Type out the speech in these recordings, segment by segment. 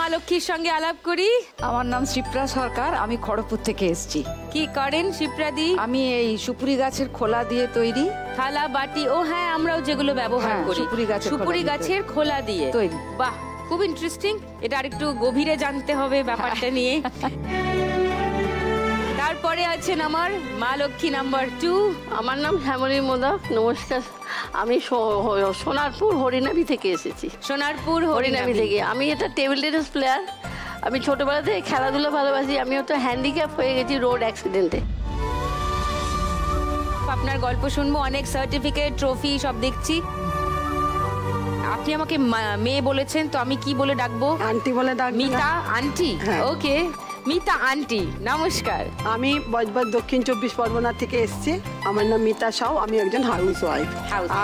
মা লক্ষ্মীর সঙ্গে আলাপ করি। আমার নাম শিপ্রা সরকার, আমি খড়গপুর থেকে এসেছি। কি করেন শিপ্রাদি? আমি এই সুপুরি গাছের খোলা দিয়ে তৈরি থালা বাটি, ও হ্যাঁ আমরাও যেগুলো ব্যবহার করি সুপুরি গাছের খোলা দিয়ে তৈরি। বাহ, খুব ইন্টারেস্টিং। এটা আরেকটু গভীরে জানতে হবে ব্যাপারটা নিয়ে। তারপরে আছেন আমার মা লক্ষ্মী নাম্বার 2। আমার নাম শ্যামলী মোদক, নমস্কার। আমি সোনারপুর হরিনাভি থেকে এসেছি। সোনারপুর হরিনাভি থেকে। আমি এটা টেবিল টেনিস প্লেয়ার। আমি ছোটবেলা থেকে খেলাধুলা ভালোবাসি। আমি তো হ্যান্ডিক্যাপ হয়ে গেছি রোড অ্যাক্সিডেন্টে। আপনার গল্প শুনবো, অনেক সার্টিফিকেট ট্রফি সব দেখছি। আপনি আমাকে মেয়ে বলেছেন, তো আমি কি বলে ডাকবো? আন্টি বলে ডাকবো। মিতা আন্টি? ওকে, মিতা আন্টি নমস্কার। আমি বজবজ দক্ষিণ 24 পরগনা থেকে এসেছি। আমার নাম মিতা সাউ, আমি একজন হাউস ওয়াইফ।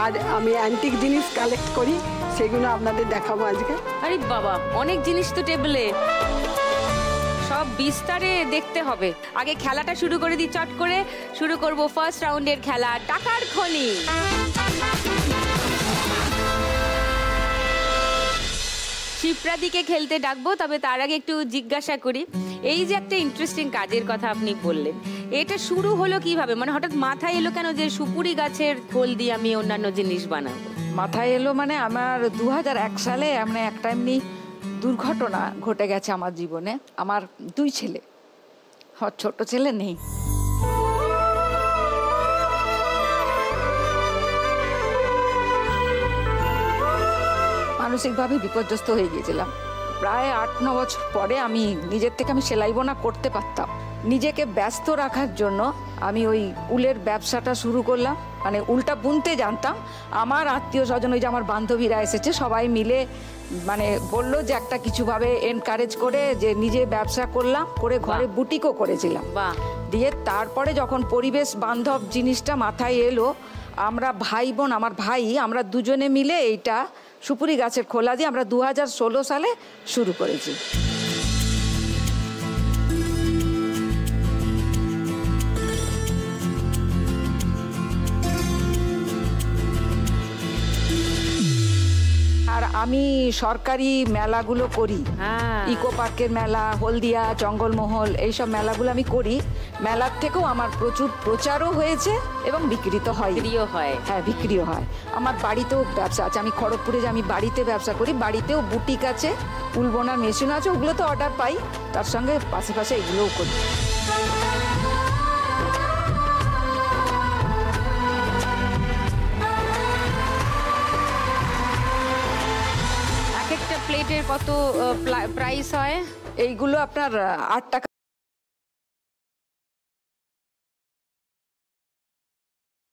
আর আমি অ্যান্টিক জিনিস কালেক্ট করি, সেগুলো আপনাদের দেখাবো আজকে। আরে বাবা, অনেক জিনিস তো টেবিলে, সব বিস্তারে দেখতে হবে। আগে খেলাটা শুরু করে দিই, চট করে শুরু করব ফার্স্ট রাউন্ডের খেলা, টাকার খনি। শিপ্রাদিকে খেলতে ডাকবো, তবে তার আগে একটু জিজ্ঞাসা করি, এই যে একটা ইন্টারেস্টিং কাজের কথা আপনি বললেন, এটা শুরু হলো কিভাবে? মানে হঠাৎ মাথায় এলো কেন যে সুপুরি গাছের খোল দিয়ে আমি অন্যান্য জিনিস বানাবো? মাথায় এলো মানে আমার 2001 সালে একটা এমনি দুর্ঘটনা ঘটে গেছে আমার জীবনে। আমার 2 ছেলে, ছোট ছেলে নেই। মানসিকভাবে বিপর্যস্ত হয়ে গিয়েছিলাম। প্রায় 8-9 বছর পরে আমি নিজের থেকে সেলাই বোনা করতে পারতাম। নিজেকে ব্যস্ত রাখার জন্য আমি ওই উলের ব্যবসাটা শুরু করলাম। মানে উলটা বুনতে জানতাম। আমার আত্মীয় স্বজন, ওই যে আমার বান্ধবীরা এসেছে, সবাই মিলে মানে বললো যে একটা কিছুভাবে এনকারেজ করে যে নিজে ব্যবসা করলাম, করে ঘরে বুটিকও করেছিলাম। দিয়ে তারপরে যখন পরিবেশ বান্ধব জিনিসটা মাথায় এলো, আমরা ভাই বোন, আমার ভাই, আমরা দুজনে মিলে এইটা সুপুরি গাছের খোলা দিয়ে আমরা 2016 সালে শুরু করেছি। আর আমি সরকারি মেলাগুলো করি, ইকো পার্কের মেলা, হলদিয়া, জঙ্গলমহল, এইসব মেলাগুলো আমি করি। মেলার থেকেও আমার প্রচুর প্রচারও হয়েছে এবং বিক্রি তো হয়। হ্যাঁ, বিক্রিও হয়। আমার বাড়িতেও ব্যবসা আছে। আমি খড়গপুরে যে আমি বাড়িতে ব্যবসা করি, বাড়িতেও বুটিক আছে, উল বোনার মেশিন আছে, ওগুলো তো অর্ডার পাই। তার সঙ্গে পাশে পাশে এগুলোও করি। একটা প্লেটের কত প্রাইস হয়? এইগুলো আপনার 8 টাকা